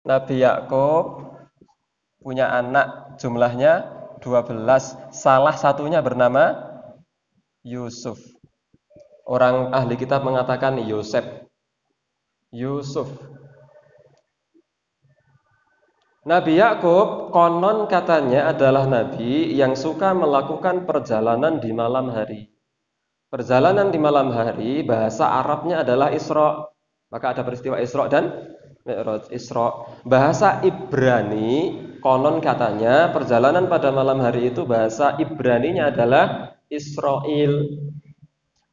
Nabi Yakub punya anak jumlahnya 12. Salah satunya bernama Yusuf. Orang ahli kitab mengatakan Yusuf. Nabi Yakub konon katanya adalah nabi yang suka melakukan perjalanan di malam hari. Perjalanan di malam hari bahasa Arabnya adalah Isra. Maka ada peristiwa Isra dan Mi'raj. Isra. Bahasa Ibrani konon katanya perjalanan pada malam hari itu bahasa Ibraninya adalah Israel.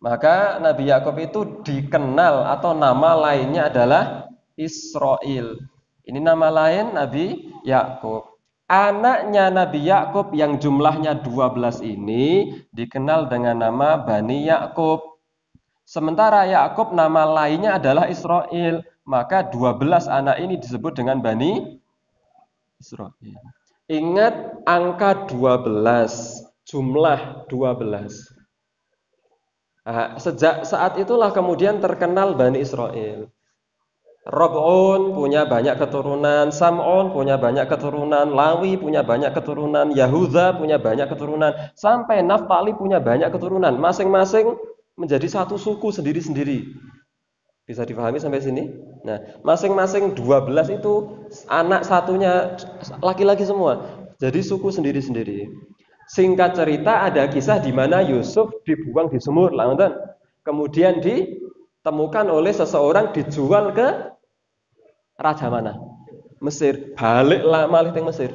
Maka Nabi Yakub itu dikenal atau nama lainnya adalah Israel. Ini nama lain Nabi Yakub. Anaknya Nabi Yakub yang jumlahnya 12 ini dikenal dengan nama Bani Yakub. Sementara Yakub nama lainnya adalah Israel. Maka 12 anak ini disebut dengan Bani Israel. Ingat angka 12, jumlah 12. Nah, sejak saat itulah kemudian terkenal Bani Israel. Rob'un punya banyak keturunan, Sam'un punya banyak keturunan, Lawi punya banyak keturunan, Yahuda punya banyak keturunan, sampai Naftali punya banyak keturunan. Masing-masing menjadi satu suku sendiri-sendiri. Bisa dipahami sampai sini? Nah, masing-masing 12 itu anak satunya laki-laki semua. Jadi suku sendiri-sendiri. Singkat cerita ada kisah di mana Yusuf dibuang di sumur, kemudian ditemukan oleh seseorang dijual ke raja mana? Mesir. Baliklah malih teng Mesir.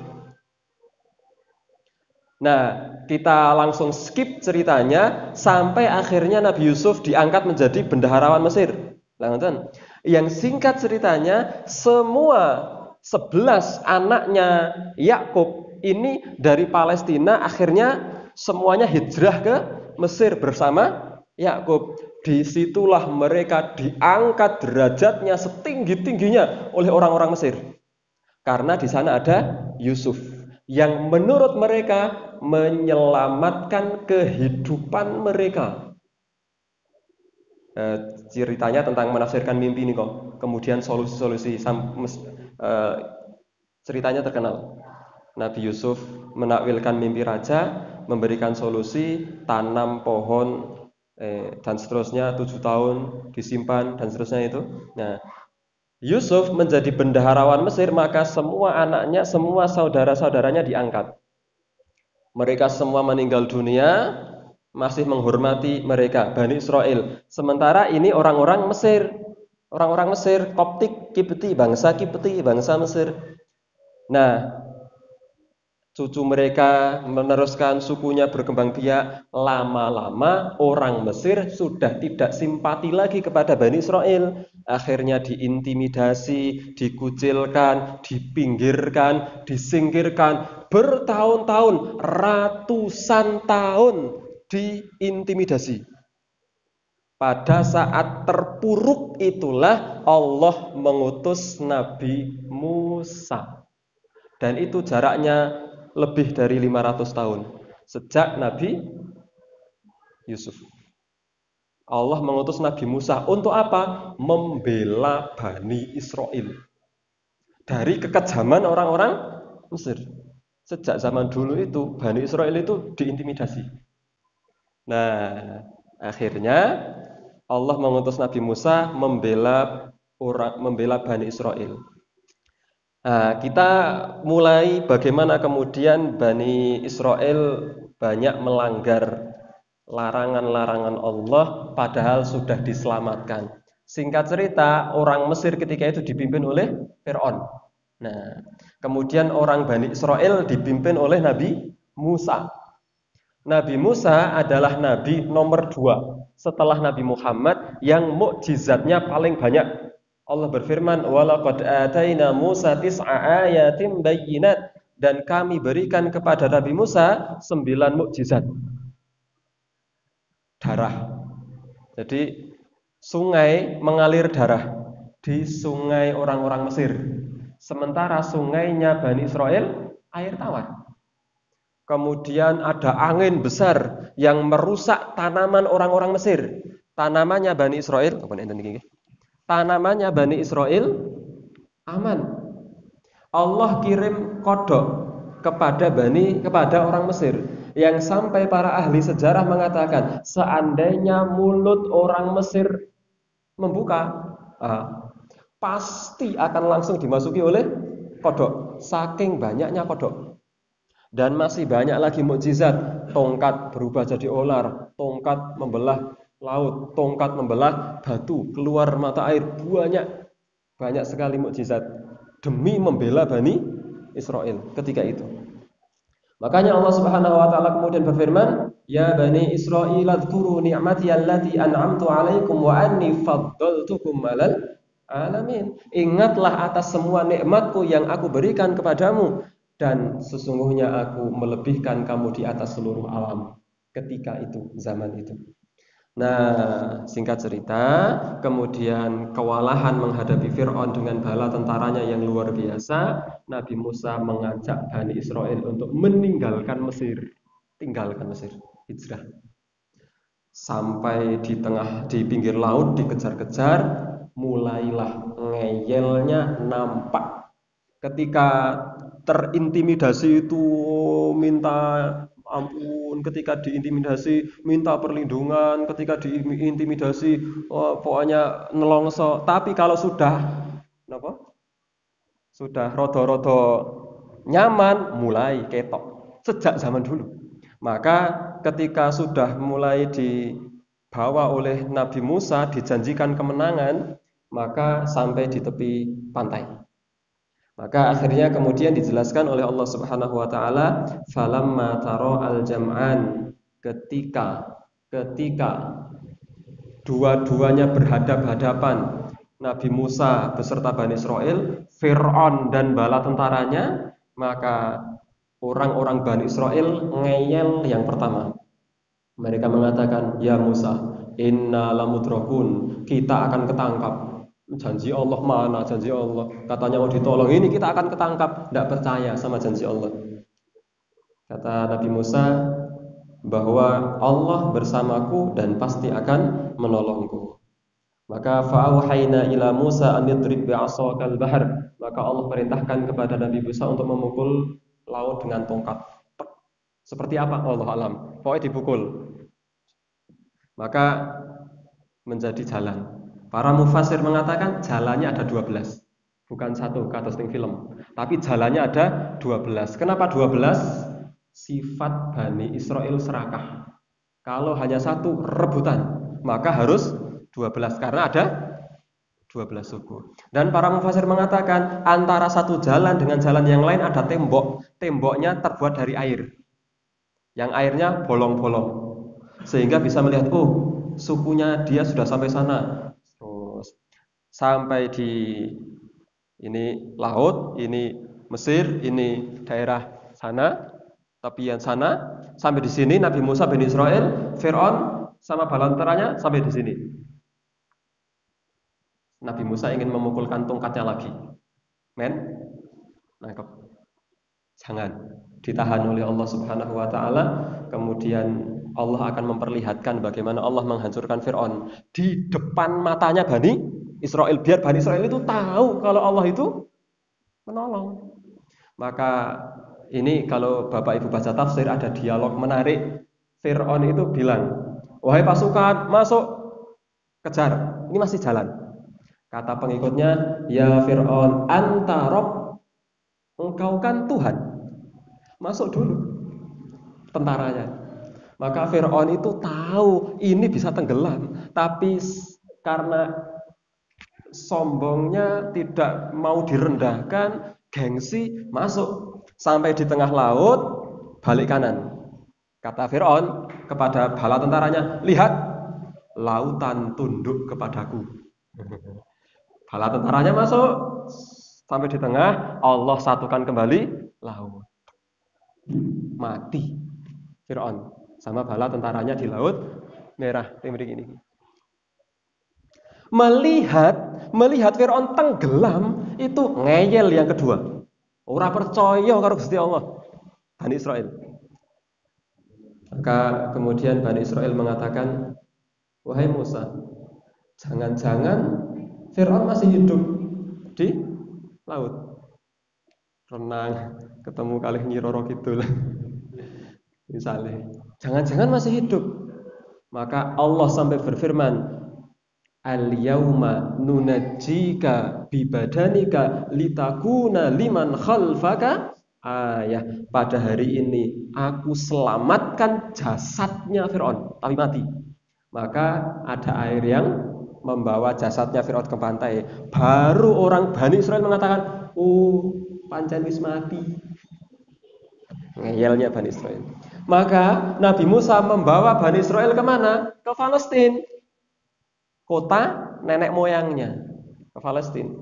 Nah, kita langsung skip ceritanya sampai akhirnya Nabi Yusuf diangkat menjadi bendaharawan Mesir. Yang singkat ceritanya semua 11 anaknya Yakub ini dari Palestina akhirnya semuanya hijrah ke Mesir bersama Yakub. Disitulah mereka diangkat derajatnya setinggi-tingginya oleh orang-orang Mesir. Karena di sana ada Yusuf yang menurut mereka menyelamatkan kehidupan mereka. Ceritanya tentang menafsirkan mimpi ini kok. Kemudian solusi-solusi ceritanya terkenal. Nabi Yusuf menakwilkan mimpi raja, memberikan solusi, tanam pohon dan seterusnya 7 tahun disimpan dan seterusnya itu. Nah, Yusuf menjadi bendaharawan Mesir, maka semua anaknya, semua saudara-saudaranya diangkat. Mereka semua meninggal dunia, masih menghormati mereka, Bani Israel. Sementara ini orang-orang Mesir, Koptik, Kipti, bangsa Mesir. Nah, cucu mereka meneruskan sukunya berkembang biak. Lama-lama orang Mesir sudah tidak simpati lagi kepada Bani Israel. Akhirnya diintimidasi, dikucilkan, dipinggirkan, disingkirkan. Bertahun-tahun, ratusan tahun diintimidasi. Pada saat terpuruk itulah Allah mengutus Nabi Musa. Dan itu jaraknya lebih dari 500 tahun sejak Nabi Yusuf. Allah mengutus Nabi Musa untuk apa? Membela Bani Israel dari kekejaman orang-orang Mesir. Sejak zaman dulu itu Bani Israel itu diintimidasi. Nah, akhirnya Allah mengutus Nabi Musa membela Bani Israel. Nah, kita mulai bagaimana kemudian Bani Israel banyak melanggar larangan-larangan Allah padahal sudah diselamatkan. Singkat cerita, orang Mesir ketika itu dipimpin oleh Fir'aun. Nah, kemudian orang Bani Israel dipimpin oleh Nabi Musa. Nabi Musa adalah nabi nomor 2 setelah Nabi Muhammad yang mukjizatnya paling banyak. Allah berfirman, "Walaqad ataina Musa tis'a ayatin bayyinat." Dan kami berikan kepada Nabi Musa 9 mukjizat. Darah. Jadi sungai mengalir darah di sungai orang-orang Mesir. Sementara sungainya Bani Israel air tawar. Kemudian ada angin besar yang merusak tanaman orang-orang Mesir. Tanamannya Bani Israel aman. Allah kirim kodok kepada orang Mesir yang sampai para ahli sejarah mengatakan seandainya mulut orang Mesir membuka, pasti akan langsung dimasuki oleh kodok. Saking banyaknya kodok. Dan masih banyak lagi mukjizat. Tongkat berubah jadi ular, tongkat membelah laut, tongkat membelah batu, keluar mata air. Banyak sekali mukjizat demi membela Bani Israel ketika itu. Makanya Allah Subhanahu wa taala kemudian berfirman, "Ya Bani Israil, adhkuru ni'mati allati an'amtu 'alaikum wa anni faddaltukum 'alal alamin." Ingatlah atas semua nikmatku yang aku berikan kepadamu dan sesungguhnya aku melebihkan kamu di atas seluruh alam ketika itu, zaman itu. Nah, singkat cerita, kemudian kewalahan menghadapi Fir'aun dengan bala tentaranya yang luar biasa, Nabi Musa mengajak Bani Israel untuk meninggalkan Mesir, tinggalkan Mesir, hijrah. Sampai di pinggir laut dikejar-kejar, mulailah ngeyelnya nampak. Ketika terintimidasi itu minta ampun, ketika diintimidasi minta perlindungan, ketika diintimidasi pokoknya nelongso. Tapi kalau sudah rodo-rodo nyaman, mulai ketok sejak zaman dulu. Maka ketika sudah mulai dibawa oleh Nabi Musa, dijanjikan kemenangan, maka sampai di tepi pantai. Maka akhirnya kemudian dijelaskan oleh Allah Subhanahu wa taala, falamma tara al-jam'an, ketika dua-duanya berhadap-hadapan, Nabi Musa beserta Bani Israel, Fir'aun dan bala tentaranya, maka orang-orang Bani Israel ngeyel yang pertama. Mereka mengatakan, "Ya Musa, inna lamudrakun, kita akan ketangkap." Janji Allah mana? Janji Allah. Katanya mau ditolong, ini kita akan ketangkap. Tidak percaya sama janji Allah. Kata Nabi Musa bahwa Allah bersamaku dan pasti akan menolongku. Maka fa'auhayna ila Musa an yadrib bi'asakal bahr. Maka Allah perintahkan kepada Nabi Musa untuk memukul laut dengan tongkat. Seperti apa? Allah alam. Pokoknya dipukul. Maka menjadi jalan. Para mufasir mengatakan jalannya ada 12. Bukan satu, kata setting film. Tapi jalannya ada 12. Kenapa 12? Sifat Bani Israel serakah. Kalau hanya satu, rebutan. Maka harus 12. Karena ada 12 suku. Dan para mufasir mengatakan antara satu jalan dengan jalan yang lain ada tembok. Temboknya terbuat dari air. Yang airnya bolong-bolong. Sehingga bisa melihat, sukunya dia sudah sampai sana. Terus sampai di ini laut, ini Mesir, ini daerah sana, tepian sana. Sampai di sini Nabi Musa bin Israel, Fir'aun sama bala tentaranya sampai di sini. Nabi Musa ingin memukulkan tongkatnya lagi. Nangkep. Jangan, ditahan oleh Allah Subhanahu wa taala. Kemudian Allah akan memperlihatkan bagaimana Allah menghancurkan Fir'aun di depan matanya Bani Israel. Biar Bani Israel itu tahu kalau Allah itu menolong. Maka ini kalau Bapak Ibu baca tafsir ada dialog menarik. Fir'aun itu bilang, "Wahai pasukan, masuk, kejar." Ini masih jalan. Kata pengikutnya, "Ya Fir'aun, anta Rabb, engkau kan Tuhan. Masuk dulu." Tentaranya. Maka Fir'aun itu tahu ini bisa tenggelam, tapi karena sombongnya tidak mau direndahkan, gengsi, masuk. Sampai di tengah laut, balik kanan. Kata Fir'aun kepada bala tentaranya, "Lihat, lautan tunduk kepadaku." Bala tentaranya masuk, sampai di tengah, Allah satukan kembali laut. Mati Fir'aun sama bala tentaranya di laut merah timrik ini. Melihat Fir'aun tenggelam itu ngeyel yang kedua. Ora percaya karo Gusti Allah. Bani Israel. Maka kemudian Bani Israel mengatakan, "Wahai Musa, jangan-jangan Fir'aun masih hidup di laut." renang, ketemu kalih Nyi Roro Kidul. Misalnya, jangan-jangan masih hidup. Maka Allah sampai berfirman, al-yauma nunajjika bibadanika litakuna liman khalfaka ayah. Pada hari ini aku selamatkan jasadnya Fir'aun, tapi mati. Maka ada air yang membawa jasadnya Fir'aun ke pantai. Baru orang Bani Israel mengatakan, oh pancen wis mati. Ngeyelnya Bani Israel. Maka Nabi Musa membawa Bani Israel kemana? Ke Palestina, kota nenek moyangnya, ke Palestina.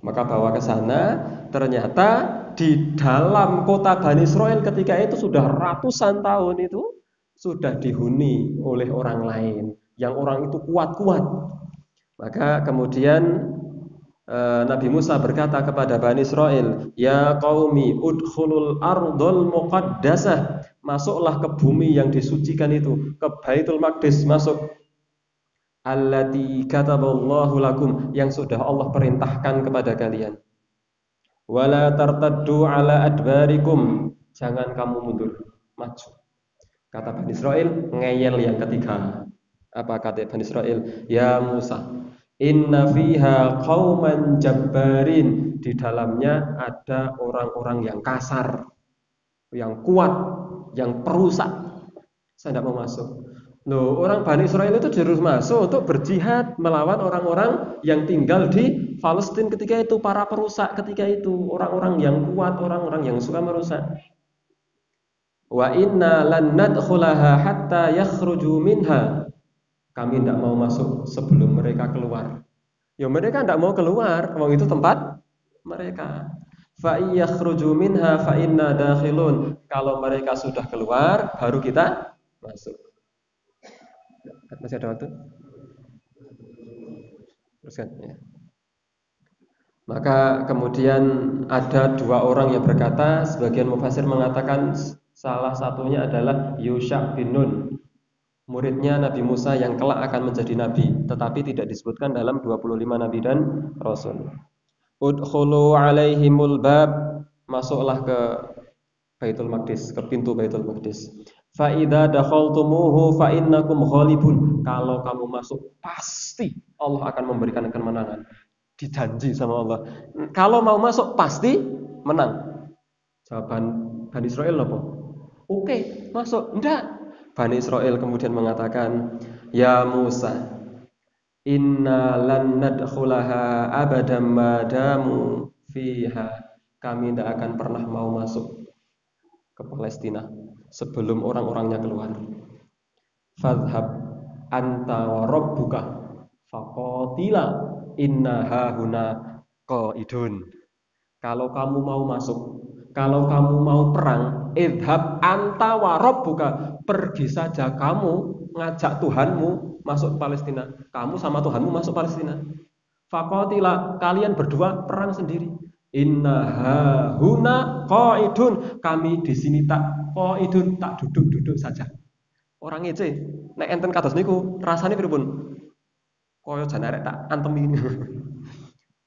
Maka bawa ke sana, ternyata di dalam kota Bani Israel ketika itu sudah ratusan tahun itu sudah dihuni oleh orang lain, yang orang itu kuat-kuat. Maka kemudian Nabi Musa berkata kepada Bani Israel, ya qaumi udkhulul ardhal muqaddasah, masuklah ke bumi yang disucikan itu, ke Baitul Maqdis, masuk. Allati kataballahu lakum, yang sudah Allah perintahkan kepada kalian. Wala tartaddu ala adbarikum, jangan kamu mundur, maju. Kata Bani Israel, ngeyel yang ketiga. Apa kata Bani Israel? Ya Musa, inna fiha qauman jabbarin, di dalamnya ada orang-orang yang kasar, yang kuat, yang perusak. Saya tidak mau masuk. Loh, orang Bani Israel itu harus masuk untuk berjihad melawan orang-orang yang tinggal di Palestina ketika itu, para perusak ketika itu, orang-orang yang kuat, orang-orang yang suka merusak. Wa inna lan nadkhulaha hatta yakhruju minha, kami tidak mau masuk sebelum mereka keluar. Ya mereka tidak mau keluar, wong itu tempat mereka. Fa yakhruju minha fa inna dakhilun, kalau mereka sudah keluar baru kita masuk. Masih ada waktu? Teruskan ya. Maka kemudian ada dua orang yang berkata, sebagian mufassir mengatakan salah satunya adalah Yusha bin Nun, muridnya Nabi Musa yang kelak akan menjadi nabi, tetapi tidak disebutkan dalam 25 nabi dan rasul. Udkhulu alaihimul bab, masuklah ke Baitul Maqdis, ke pintu Baitul Maqdis. Fa idza dakhaltumuhu fa innakum ghalibun, kalau kamu masuk pasti Allah akan memberikan kemenangan. Dijanji sama Allah. Kalau mau masuk pasti menang. Jawaban Bani Israel apa? Oke, masuk. Enggak. Bani Israel kemudian mengatakan, ya Musa, inna lan nadkhulaha abadan madamu fiha, kami tidak akan pernah mau masuk ke Palestina sebelum orang-orangnya keluar. Fadhhab anta wa rabbuka faqatila inna hahuna qaidun. Kalau kamu mau masuk, kalau kamu mau perang, idhab anta wa rabbuka, pergi saja kamu ngajak Tuhanmu masuk Palestina. Kamu sama Tuhanmu masuk Palestina. Faqatila, kalian berdua perang sendiri. Inna hahuna qaidun, kami di sini tak qaidun, tak duduk-duduk saja. Orang ece, nek enten kados niku rasane pripun? Kaya jan arek tak antemi.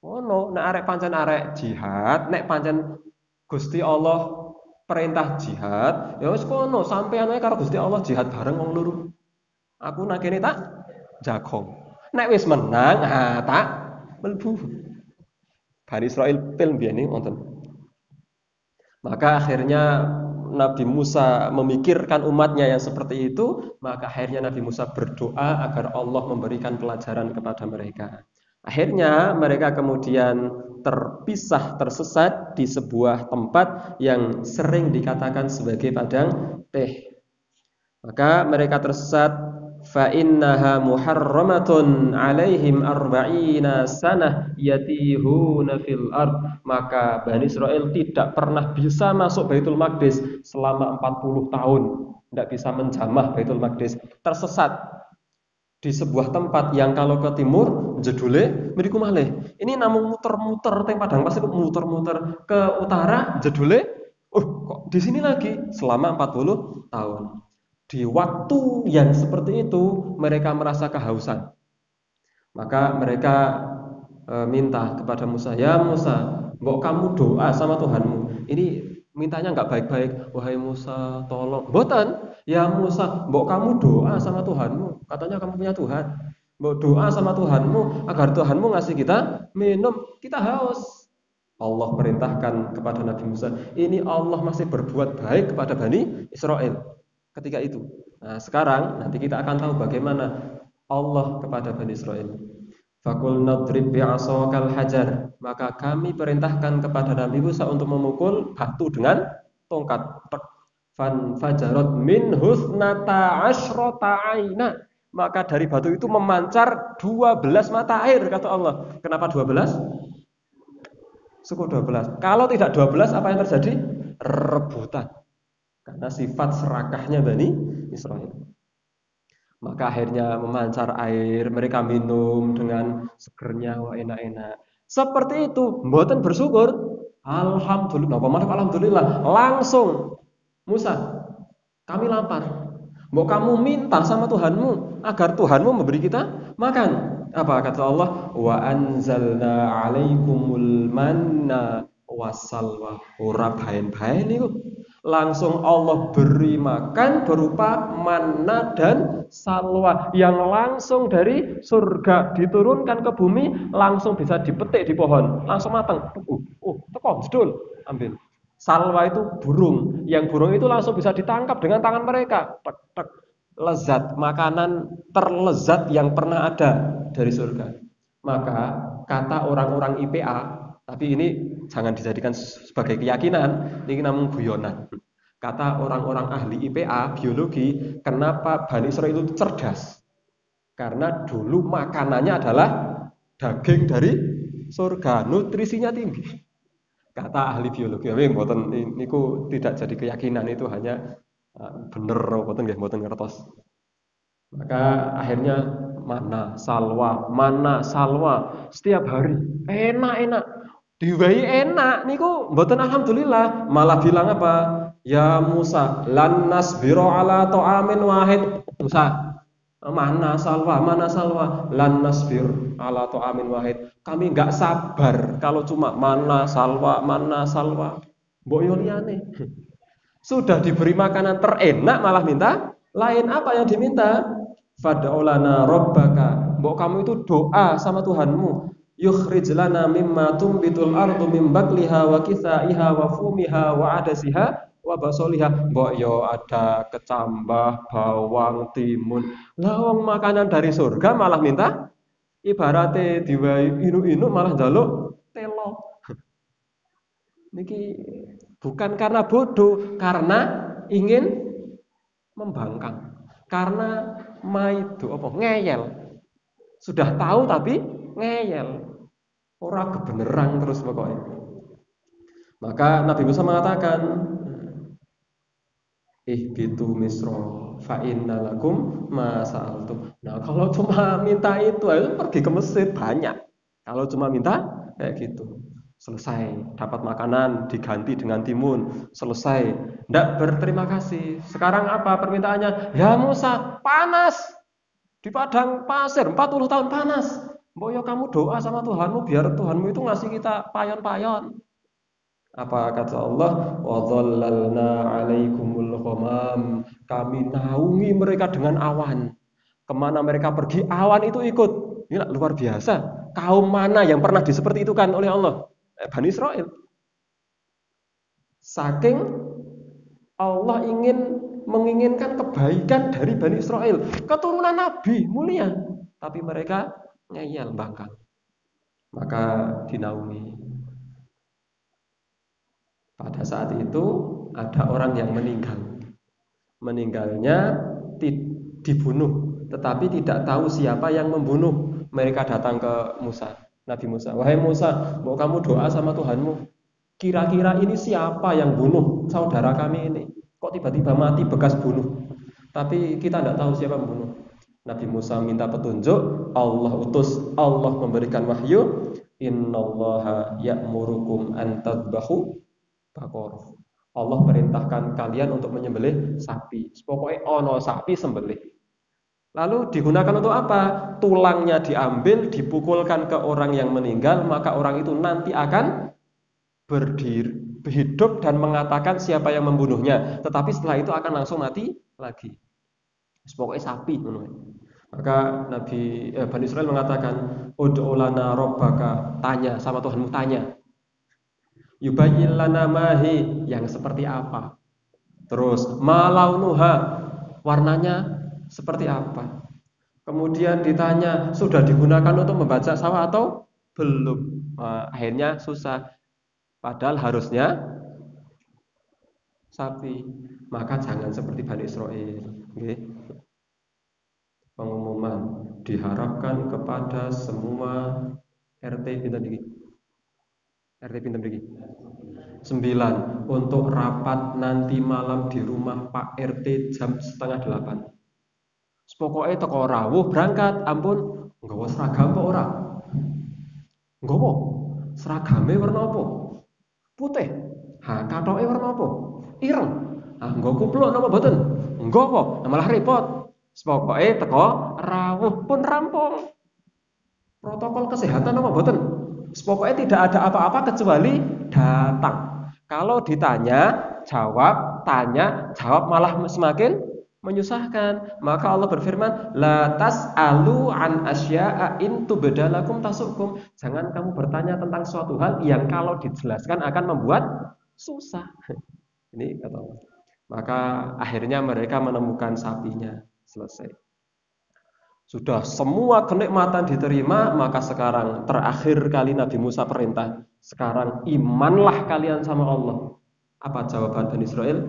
Ono, nek arek pancen arek jihad, nek pancen Gusti Allah perintah jihad, ya wis kono sampeyan wae karo Gusti Allah jihad bareng wong loro. Aku nak kene tak jagong. Nek wis menang, tak mlebu. Bani Israil pil mbiyen wonten. Maka akhirnya Nabi Musa memikirkan umatnya yang seperti itu, maka akhirnya Nabi Musa berdoa agar Allah memberikan pelajaran kepada mereka. Akhirnya mereka kemudian terpisah, tersesat di sebuah tempat yang sering dikatakan sebagai padang teh. Maka mereka tersesat, fa innaha muharramatun alaihim arba'ina sanah yatihuna fil ard, maka Bani Israel tidak pernah bisa masuk Baitul Maqdis selama 40 tahun, tidak bisa menjamah Baitul Maqdis, tersesat di sebuah tempat yang kalau ke timur jedule mriku malih. Ini namung muter-muter teng padang pasir, muter-muter ke utara jedule, kok di sini lagi selama 40 tahun. Di waktu yang seperti itu mereka merasa kehausan. Maka mereka minta kepada Musa, ya Musa, mbok kamu doa sama Tuhanmu. Ini mintanya nggak baik-baik. Wahai Musa, tolong. Mboten. Ya Musa, mbok kamu doa sama Tuhanmu. Katanya kamu punya Tuhan. Mbok doa sama Tuhanmu agar Tuhanmu ngasih kita minum. Kita haus. Allah perintahkan kepada Nabi Musa. Ini Allah masih berbuat baik kepada Bani Israel ketika itu. Nah, sekarang nanti kita akan tahu bagaimana Allah kepada Bani Israel. Fakul nadrib bi'asakal hajar. Maka kami perintahkan kepada Nabi Musa untuk memukul batu dengan tongkat. Fan fajarat min husnata asyrata aina. Maka dari batu itu memancar 12 mata air, kata Allah. Kenapa 12? Suku 12. Kalau tidak 12, apa yang terjadi? Rebutan. Karena sifat serakahnya Bani Israel. Maka akhirnya memancar air, mereka minum dengan segernya, wah enak-enak. Seperti itu, mboten bersyukur. Alhamdulillah, alhamdulillah. Langsung Musa, kami lapar. Mbok kamu minta sama Tuhanmu agar Tuhanmu memberi kita makan. Apa kata Allah? Wa anzalna 'alaikumul manna wassalwa. Ora baen-baen niku. Langsung Allah beri makan berupa manna dan salwa yang langsung dari surga diturunkan ke bumi, langsung bisa dipetik di pohon, langsung matang. Teko jedul, ambil. Salwa itu burung, yang burung itu langsung bisa ditangkap dengan tangan mereka. Tek tek. Lezat, makanan terlezat yang pernah ada dari surga. Maka kata orang-orang IPA, tapi ini jangan dijadikan sebagai keyakinan, ini namun guyonan. Kata orang-orang ahli IPA, biologi, kenapa Bani Israel itu cerdas? Karena dulu makanannya adalah daging dari surga, nutrisinya tinggi. Kata ahli biologi, ini tidak jadi keyakinan, itu hanya bener mboten nggih mboten ngertos. Maka akhirnya mana salwa setiap hari enak-enak. Diwai enak niku mboten alhamdulillah, malah bilang apa? Ya Musa, lan nasbiru ala ta'amin wahid. Musa, mana salwa, lan nasbir ala ta'amin wahid. Kami enggak sabar kalau cuma mana salwa. Mbok yo liyane. Sudah diberi makanan terenak malah minta lain. Apa yang diminta? Fad'ulana rabbaka. Mbok kamu itu doa sama Tuhanmu. Yukhrij lana mimma tumbitul ardu min bakliha wa kisaiha wa fumiha wa adasiha wa basoliha. Mbok yo ada kecambah, bawang, timun. Lah wong makanan dari surga malah minta ibarate diwai inu-inu malah njaluk telo. Niki bukan karena bodoh, karena ingin membangkang. Karena ngeyel. Sudah tahu tapi ngeyel. Orang kebenaran terus pokoknya. Maka Nabi Musa mengatakan, ihbitu misra fa inna lakum ma sa'altum. Nah, kalau cuma minta itu, ayo pergi ke Mesir banyak. Kalau cuma minta kayak gitu. Selesai, dapat makanan diganti dengan timun, selesai. Tidak berterima kasih. Sekarang apa permintaannya? Ya Musa, panas di padang pasir 40 tahun panas. Mbok kamu doa sama Tuhanmu biar Tuhanmu itu ngasih kita payon-payon. Apa kata Allah? Wa dhallalna 'alaikumul ghamam. Kami naungi mereka dengan awan. Kemana mereka pergi, awan itu ikut. Ini luar biasa. Kaum mana yang pernah diseperti itu kan oleh Allah? Bani Israel. Saking Allah menginginkan kebaikan dari Bani Israel, keturunan Nabi mulia, tapi mereka ngeyel bangkang. Maka dinaungi. Pada saat itu ada orang yang meninggal. Meninggalnya dibunuh, tetapi tidak tahu siapa yang membunuh. Mereka datang ke Musa. Nabi Musa, wahai Musa, mau kamu doa sama Tuhanmu. Kira-kira ini siapa yang bunuh saudara kami ini? Kok tiba-tiba mati bekas bunuh? Tapi kita tidak tahu siapa yang membunuh. Nabi Musa minta petunjuk, Allah utus, Allah memberikan wahyu. Innallaha ya'murukum an tadbahu baqarah. Allah perintahkan kalian untuk menyembelih sapi. Pokoknya ono sapi sembelih. Lalu digunakan untuk apa? Tulangnya diambil, dipukulkan ke orang yang meninggal, maka orang itu nanti akan hidup dan mengatakan siapa yang membunuhnya, tetapi setelah itu akan langsung mati lagi. Pokoknya sapi. Maka Bani Israil mengatakan, ud'u lana rabbaka, tanya sama Tuhanmu, tanya. Yubayyin lana mahi, yang seperti apa. Terus malaunuha, warnanya seperti apa. Kemudian ditanya, sudah digunakan untuk membajak sawah atau belum? Akhirnya susah. Padahal harusnya sapi. Maka jangan seperti Bani Israil. Okay. Pengumuman diharapkan kepada semua RT pinten iki? RT pinten iki? 9 untuk rapat nanti malam di rumah Pak RT jam 7:30. Pokoknya teko rawuh berangkat, ampun, nggawa seragam apa ora? Nggawa. Seragame warna apa? Putih. Kathoke warna apa? Ireng. Nggawa kupluk napa mboten? Nggawa. Malah repot. Pokoke teko rawuh pun rampung. Protokol kesehatan apa mboten? Pokoknya tidak ada apa-apa kecuali datang. Kalau ditanya, jawab, tanya, jawab malah semakin menyusahkan. Maka Allah berfirman, la tas'alu an asya'a in tubda lakum tasukum. Jangan kamu bertanya tentang suatu hal yang kalau dijelaskan akan membuat susah. Ini kata Allah. Maka akhirnya mereka menemukan sapinya. Selesai. Sudah semua kenikmatan diterima, maka sekarang terakhir kali Nabi Musa perintah, sekarang imanlah kalian sama Allah. Apa jawaban Bani Israil?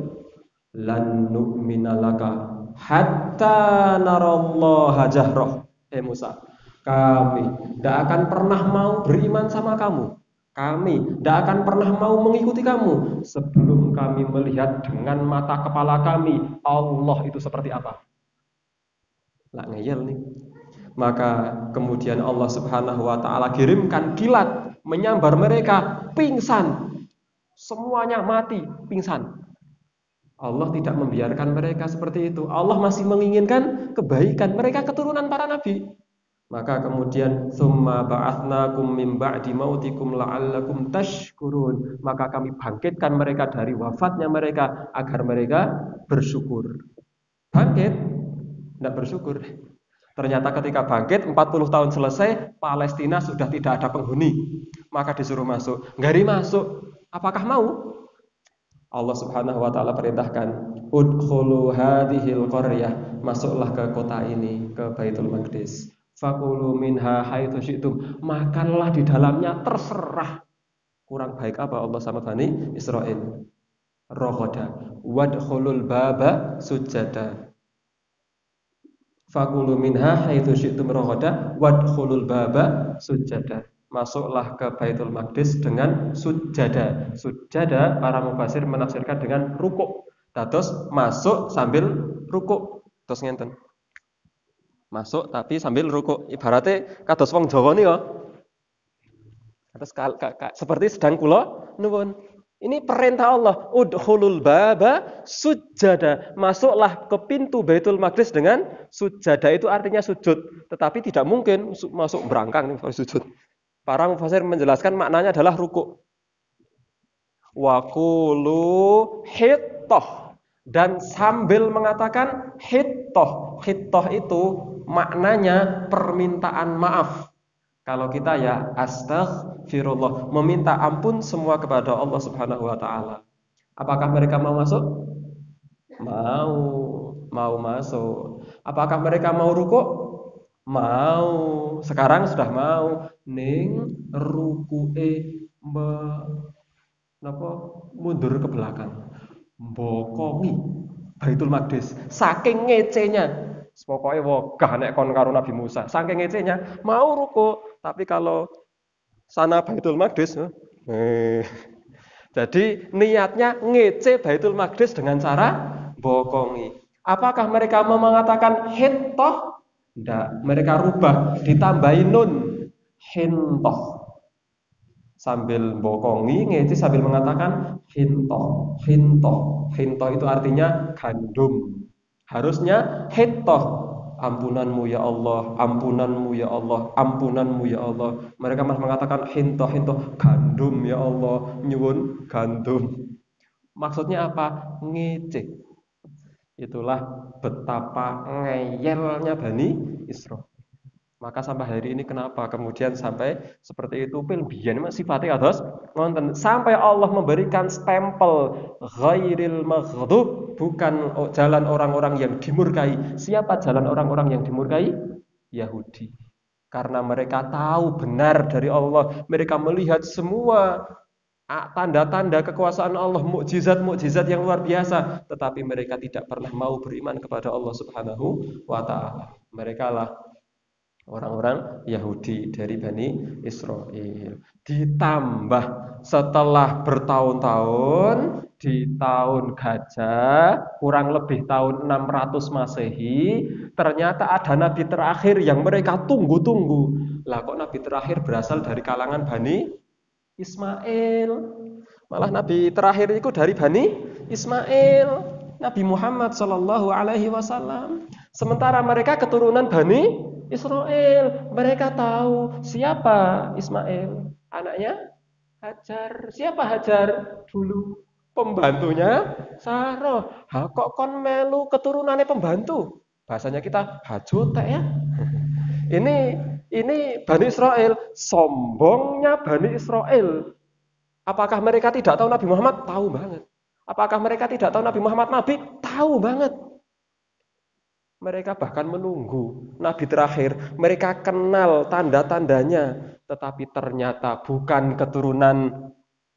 Lan nu'mina laka hatta narallaha jahrah. Musa, kami tidak akan pernah mau beriman sama kamu. Kami tidak akan pernah mau mengikuti kamu sebelum kami melihat dengan mata kepala kami Allah itu seperti apa. Lah ngeyel nih. Maka kemudian Allah Subhanahu wa taala kirimkan kilat menyambar mereka, pingsan. Semuanya mati, pingsan. Allah tidak membiarkan mereka seperti itu. Allah masih menginginkan kebaikan. Mereka keturunan para nabi. Maka kemudian summa ba'atsnakum min ba'di mautikum la'allakum tashkurun. Maka kami bangkitkan mereka dari wafatnya mereka agar mereka bersyukur. Bangkit, tidak bersyukur. Ternyata ketika bangkit 40 tahun selesai, Palestina sudah tidak ada penghuni. Maka disuruh masuk. Nggari masuk. Apakah mau? Allah Subhanahu wa taala perintahkan, udkhulu hadhil qaryah, masuklah ke kota ini, ke Baitul Maqdis. Fakulu minha haitsu syi'tum, makanlah di dalamnya terserah. Kurang baik apa Allah sama Bani Israil? Roghada wadkhulul baba sujada. Fakulu minha haitsu syi'tum roghada wadkhulul baba sujada. Masuklah ke Baitul Maqdis dengan sujada. Sujada para mufasir menafsirkan dengan rukuk. Terus masuk sambil rukuk. Terus ngenten. Masuk tapi sambil rukuk. Ibaratnya kados wong Jawa nika. Terus seperti sedang kula nuwun. Ini perintah Allah. Udkhulul baba sujada. Masuklah ke pintu Baitul Maqdis dengan sujada. Itu artinya sujud. Tetapi tidak mungkin masuk berangkang sujud. Para mufasir menjelaskan maknanya adalah rukuk. Wa qulu hittah, dan sambil mengatakan hittah. Hittah itu maknanya permintaan maaf. Kalau kita ya astaghfirullah, meminta ampun semua kepada Allah Subhanahu wa taala. Apakah mereka mau masuk? Mau masuk. Apakah mereka mau rukuk? Mau. Sekarang sudah mau. Ning rukuke mundur ke belakang. Bokongi Baitul Maqdis. Saking ngecenya. Pokoknya wogah nek kon karo Nabi Musa. Saking ngecenya mau ruku, tapi kalau sana Baitul Maqdis jadi niatnya ngece Baitul Maqdis dengan cara bokongi. Apakah mereka mau mengatakan hittah? Tidak, mereka rubah, ditambahin nun, hintoh. Sambil bokongi, ngeci sambil mengatakan hintoh, hintoh. Hintoh itu artinya gandum. Harusnya hittoh, ampunanmu ya Allah, ampunanmu ya Allah, ampunanmu ya Allah. Mereka malah mengatakan hinto hinto gandum ya Allah, nyuwun gandum. Maksudnya apa? Ngece. Itulah betapa ngeyelnya Bani Israil. Maka sampai hari ini kenapa kemudian sampai seperti itu pil biyen sifatnya ados ngonten sampai Allah memberikan stempel ghairil maghdub, bukan jalan orang-orang yang dimurkai. Siapa jalan orang-orang yang dimurkai? Yahudi. Karena mereka tahu benar dari Allah, mereka melihat semua tanda-tanda kekuasaan Allah, mukjizat-mukjizat yang luar biasa, tetapi mereka tidak pernah mau beriman kepada Allah Subhanahu wa taala. Mereka lah orang-orang Yahudi dari Bani Israel. Ditambah setelah bertahun-tahun di tahun Gajah, kurang lebih tahun 600 Masehi, ternyata ada nabi terakhir yang mereka tunggu-tunggu. Lah kok nabi terakhir berasal dari kalangan Bani Ismail? Malah nabi terakhir itu dari Bani Ismail, Nabi Muhammad Shallallahu Alaihi Wasallam. Sementara mereka keturunan Bani Israel. Mereka tahu siapa Ismail, anaknya Hajar. Siapa Hajar? Dulu pembantunya Saroh. Ha, kok kon melu keturunannya pembantu? Bahasanya kita hajotek ya. Ini Bani Israel, sombongnya Bani Israel. Apakah mereka tidak tahu Nabi Muhammad? Tahu banget. Apakah mereka tidak tahu Nabi Muhammad Nabi? Tahu banget. Mereka bahkan menunggu Nabi terakhir. Mereka kenal tanda-tandanya. Tetapi ternyata bukan keturunan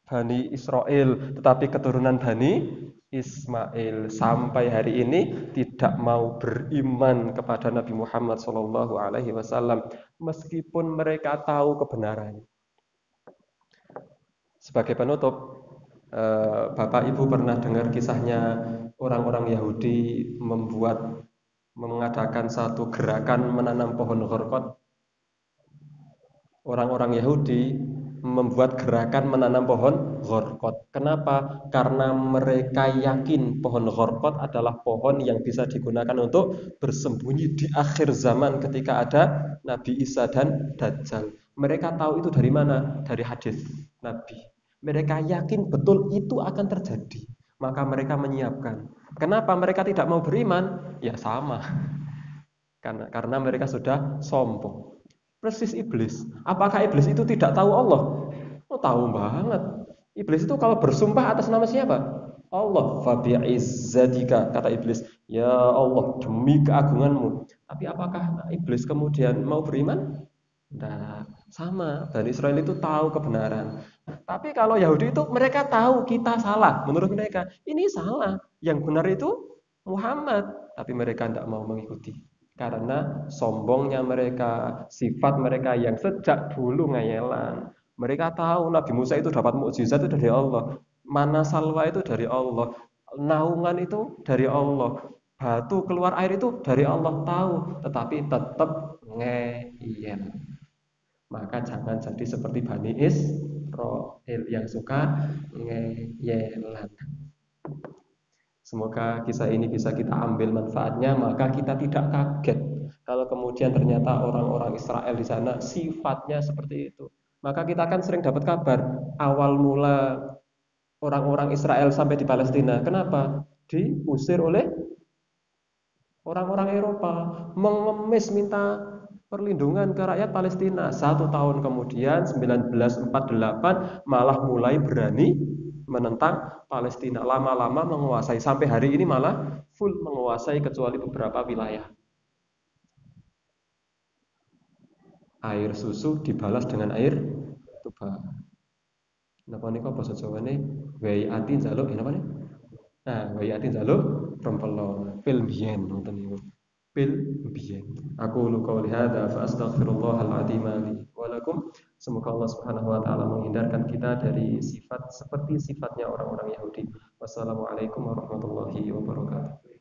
Bani Israel, tetapi keturunan Bani Ismail. Sampai hari ini tidak mau beriman kepada Nabi Muhammad SAW, meskipun mereka tahu kebenarannya. Sebagai penutup, Bapak Ibu pernah dengar kisahnya orang-orang Yahudi mengadakan satu gerakan menanam pohon gharqad. Orang-orang Yahudi membuat gerakan menanam pohon gharqad. Kenapa? Karena mereka yakin pohon gharqad adalah pohon yang bisa digunakan untuk bersembunyi di akhir zaman ketika ada Nabi Isa dan Dajjal. Mereka tahu itu dari mana? Dari hadis Nabi. Mereka yakin betul itu akan terjadi. Maka mereka menyiapkan. Kenapa mereka tidak mau beriman? Ya sama. Karena mereka sudah sombong. Persis iblis. Apakah iblis itu tidak tahu Allah? Oh, tahu banget. Iblis itu kalau bersumpah atas nama siapa? Allah. Fabi'izzatika, kata iblis. Ya Allah, demi keagunganmu. Tapi apakah iblis kemudian mau beriman? Nah, sama. Bani Israel itu tahu kebenaran. Tapi kalau Yahudi itu mereka tahu kita salah. Menurut mereka, ini salah. Yang benar itu Muhammad. Tapi mereka tidak mau mengikuti. Karena sombongnya mereka, sifat mereka yang sejak dulu ngayelan. Mereka tahu Nabi Musa itu dapat mukjizat itu dari Allah. Mana salwa itu dari Allah. Naungan itu dari Allah. Batu keluar air itu dari Allah tahu. Tetapi tetap ngeyel. Maka jangan jadi seperti Bani Israil yang suka ngeyelan. Semoga kisah ini bisa kita ambil manfaatnya, maka kita tidak kaget kalau kemudian ternyata orang-orang Israel di sana sifatnya seperti itu. Maka kita akan sering dapat kabar awal mula orang-orang Israel sampai di Palestina. Kenapa? Diusir oleh orang-orang Eropa, mengemis minta perlindungan ke rakyat Palestina. 1 tahun kemudian 1948 malah mulai berani menentang Palestina. Lama-lama menguasai, sampai hari ini malah full menguasai kecuali beberapa wilayah. Air susu dibalas dengan air tuba. Napa nika basa Jawane wei ati njaluk napa nih? Nah, wei ati njaluk rempelo pil biyen ngoten niku. Pil biyen. Aku lu qauli hadza fa astaghfirullahal azim li wa lakum. Semoga Allah Subhanahu wa taala menghindarkan kita dari sifat seperti sifatnya orang-orang Yahudi. Wassalamualaikum warahmatullahi wabarakatuh.